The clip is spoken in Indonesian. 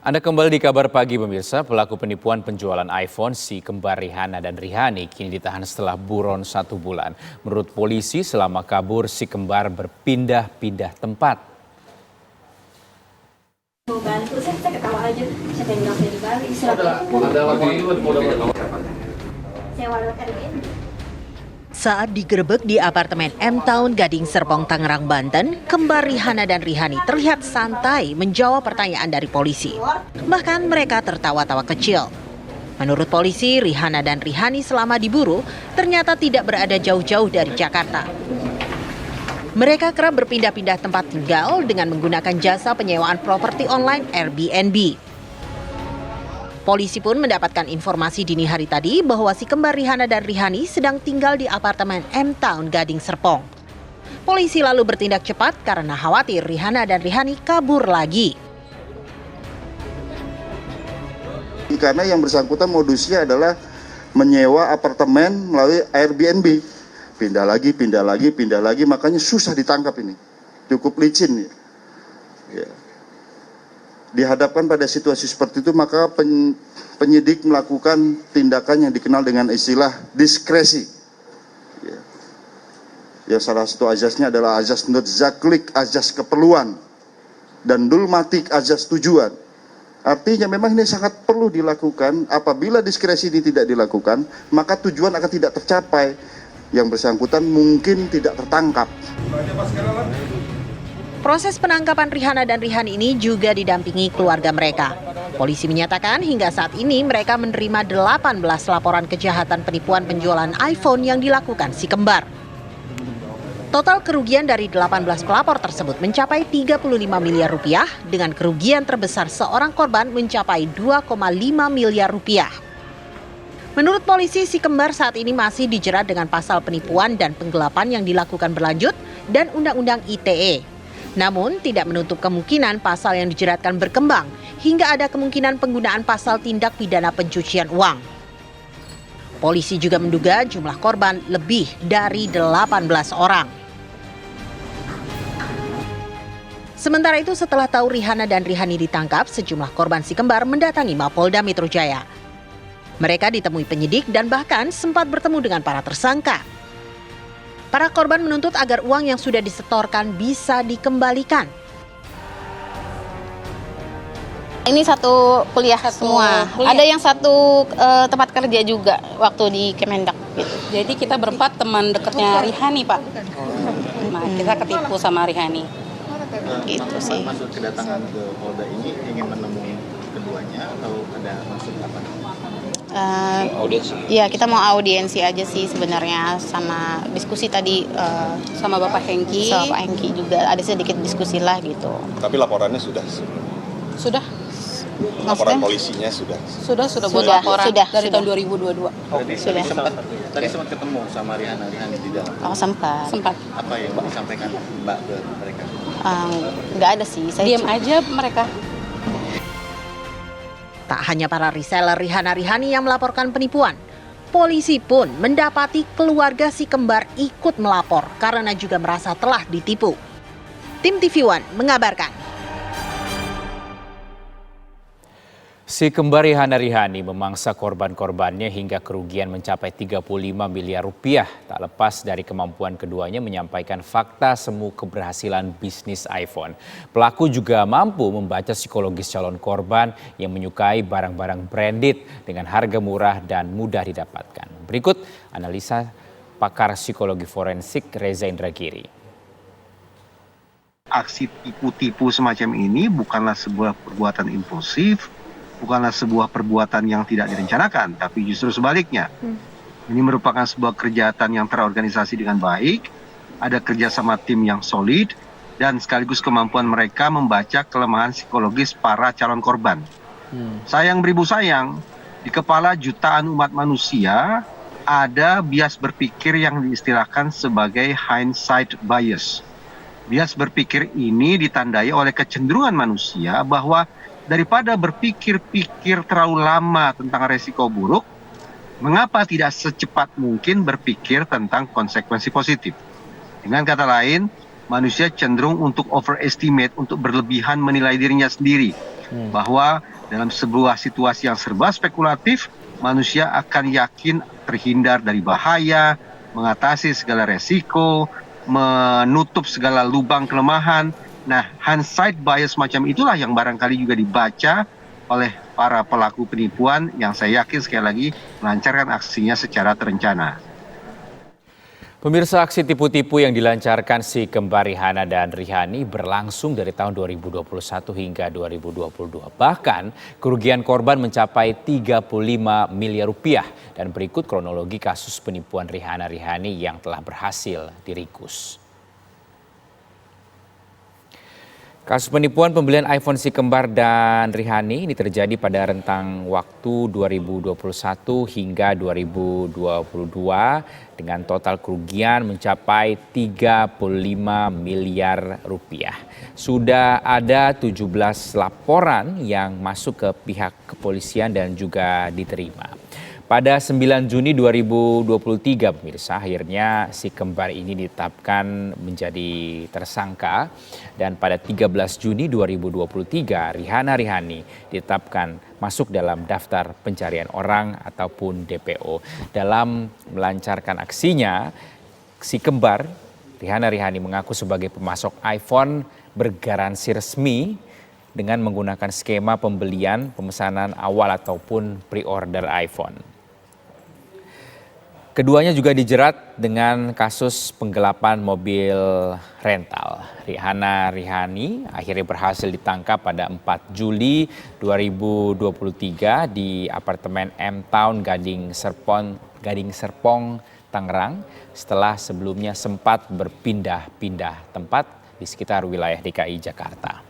Anda kembali di Kabar Pagi pemirsa, pelaku penipuan penjualan iPhone si kembar Rihanna dan Rihani kini ditahan setelah buron 1 bulan. Menurut polisi selama kabur si kembar berpindah-pindah tempat. Mau bantu, saya ketawa aja, siapa yang bilang saya dibalik, sewa Airbnb. Saat digerebek di apartemen M Town Gading Serpong, Tangerang, Banten, kembar Rihanna dan Rihani terlihat santai menjawab pertanyaan dari polisi. Bahkan mereka tertawa-tawa kecil. Menurut polisi, Rihanna dan Rihani selama diburu ternyata tidak berada jauh-jauh dari Jakarta. Mereka kerap berpindah-pindah tempat tinggal dengan menggunakan jasa penyewaan properti online Airbnb. Polisi pun mendapatkan informasi dini hari tadi bahwa si kembar Rihanna dan Rihani sedang tinggal di apartemen M Town Gading Serpong. Polisi lalu bertindak cepat karena khawatir Rihanna dan Rihani kabur lagi. Karena yang bersangkutan modusnya adalah menyewa apartemen melalui Airbnb. Pindah lagi, makanya susah ditangkap ini. Cukup licin. Ya. Dihadapkan pada situasi seperti itu, maka penyidik melakukan tindakan yang dikenal dengan istilah diskresi. Ya. Yang salah satu azasnya adalah azas nutzaklik, azas keperluan, dan dulmatik, azas tujuan. Artinya memang ini sangat perlu dilakukan. Apabila diskresi ini tidak dilakukan, maka tujuan akan tidak tercapai. Yang bersangkutan mungkin tidak tertangkap. Proses penangkapan Rihanna dan Rihani ini juga didampingi keluarga mereka. Polisi menyatakan hingga saat ini mereka menerima 18 laporan kejahatan penipuan penjualan iPhone yang dilakukan si kembar. Total kerugian dari 18 pelapor tersebut mencapai 35 miliar rupiah dengan kerugian terbesar seorang korban mencapai 2,5 miliar rupiah. Menurut polisi, si kembar saat ini masih dijerat dengan pasal penipuan dan penggelapan yang dilakukan berlanjut dan Undang-Undang ITE. Namun, tidak menutup kemungkinan pasal yang dijeratkan berkembang hingga ada kemungkinan penggunaan pasal tindak pidana pencucian uang. Polisi juga menduga jumlah korban lebih dari 18 orang. Sementara itu, setelah tahu Rihanna dan Rihani ditangkap, sejumlah korban si kembar mendatangi Mapolda Metro Jaya. Mereka ditemui penyidik dan bahkan sempat bertemu dengan para tersangka. Para korban menuntut agar uang yang sudah disetorkan bisa dikembalikan. Ini satu kuliah semua. Ada yang satu tempat kerja juga waktu di Kemendak. Gitu. Jadi kita berempat teman dekatnya Rihani, Pak. Nah, kita ketipu sama Rihani. Gitu sih. Maksud kedatangan ke Polda ini ingin menemui keduanya atau ada maksud apa? Audiensi. Iya, kita mau audiensi aja sih sebenarnya, sama diskusi tadi Sama Bapak Hengki. sama Pak Hengki juga ada sedikit diskusi lah gitu. Tapi laporannya sudah. Sudah Laporan polisinya sudah. buat laporan dari tahun 2022. Sudah. Tadi sempat ketemu sama Rihana di dalam. Oh, sempat. Apa yang disampaikan Mbak ke mereka? Nggak ada sih. Saya Diam aja mereka. Tak hanya para reseller Rihanna Rihani yang melaporkan penipuan, polisi pun mendapati keluarga si kembar ikut melapor karena juga merasa telah ditipu. Tim TV One mengabarkan. Si kembar Rihanna Rihani memangsa korban-korbannya hingga kerugian mencapai 35 miliar rupiah. Tak lepas dari kemampuan keduanya menyampaikan fakta semu keberhasilan bisnis iPhone. Pelaku juga mampu membaca psikologis calon korban yang menyukai barang-barang branded dengan harga murah dan mudah didapatkan. Berikut analisa pakar psikologi forensik Reza Indragiri. Aksi tipu-tipu semacam ini bukanlah sebuah perbuatan impulsif, bukanlah sebuah perbuatan yang tidak direncanakan, tapi justru sebaliknya. Ini merupakan sebuah kejahatan yang terorganisasi dengan baik, ada kerjasama tim yang solid, dan sekaligus kemampuan mereka membaca kelemahan psikologis para calon korban. Sayang beribu sayang, di kepala jutaan umat manusia ada bias berpikir yang diistilahkan sebagai hindsight bias. Bias berpikir ini ditandai oleh kecenderungan manusia bahwa daripada berpikir-pikir terlalu lama tentang resiko buruk, mengapa tidak secepat mungkin berpikir tentang konsekuensi positif? Dengan kata lain, manusia cenderung untuk overestimate, untuk berlebihan menilai dirinya sendiri. bahwa dalam sebuah situasi yang serba spekulatif, manusia akan yakin terhindar dari bahaya, mengatasi segala resiko, menutup segala lubang kelemahan. Nah, hindsight bias macam itulah yang barangkali juga dibaca oleh para pelaku penipuan yang saya yakin sekali lagi melancarkan aksinya secara terencana. Pemirsa, aksi tipu-tipu yang dilancarkan si kembar Rihanna dan Rihani berlangsung dari tahun 2021 hingga 2022. Bahkan kerugian korban mencapai 35 miliar rupiah. Dan berikut kronologi kasus penipuan Rihanna-Rihani yang telah berhasil diringkus. Kasus penipuan pembelian iPhone si kembar dan Rihani ini terjadi pada rentang waktu 2021 hingga 2022 dengan total kerugian mencapai 35 miliar rupiah. Sudah ada 17 laporan yang masuk ke pihak kepolisian dan juga diterima. Pada 9 Juni 2023, pemirsa, akhirnya si kembar ini ditetapkan menjadi tersangka. Dan pada 13 Juni 2023, Rihanna-Rihani ditetapkan masuk dalam daftar pencarian orang ataupun DPO. Dalam melancarkan aksinya, si kembar Rihanna-Rihani mengaku sebagai pemasok iPhone bergaransi resmi dengan menggunakan skema pembelian pemesanan awal ataupun pre-order iPhone. Keduanya juga dijerat dengan kasus penggelapan mobil rental. Rihanna-Rihani akhirnya berhasil ditangkap pada 4 Juli 2023 di apartemen M Town Gading Serpong, Tangerang, setelah sebelumnya sempat berpindah-pindah tempat di sekitar wilayah DKI Jakarta.